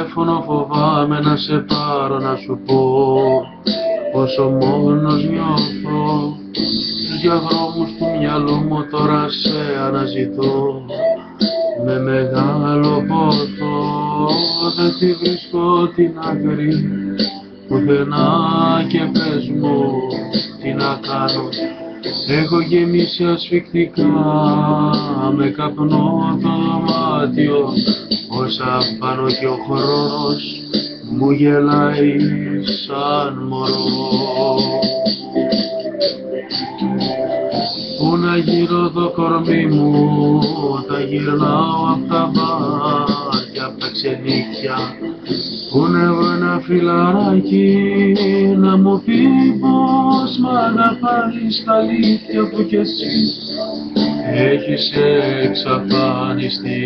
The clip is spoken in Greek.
τηλέφωνο φοβάμαι να σε πάρω να σου πω πόσο μόνος νιώθω. Στους διαδρόμους του μυαλού μου τώρα σε αναζητώ με μεγάλο πόθο. Δεν τη βρίσκω την άκρη πουθενά και πες μου τι να κάνω. Έχω γεμίσει ασφυκτικά με καπνό το δωμάτιο, όσα πάνω κι ο χρόνος μου γελάει σαν μωρό. Πού να γύρω το κορμί μου, τα γυρνάω απ' τα μπάρια, απ' τα ξενύχια. Πού να βρω ένα φιλαράκι να μου πει πως μ' αγαπάει στα αλήθεια που κι εσύ έχεις εξαφανιστεί.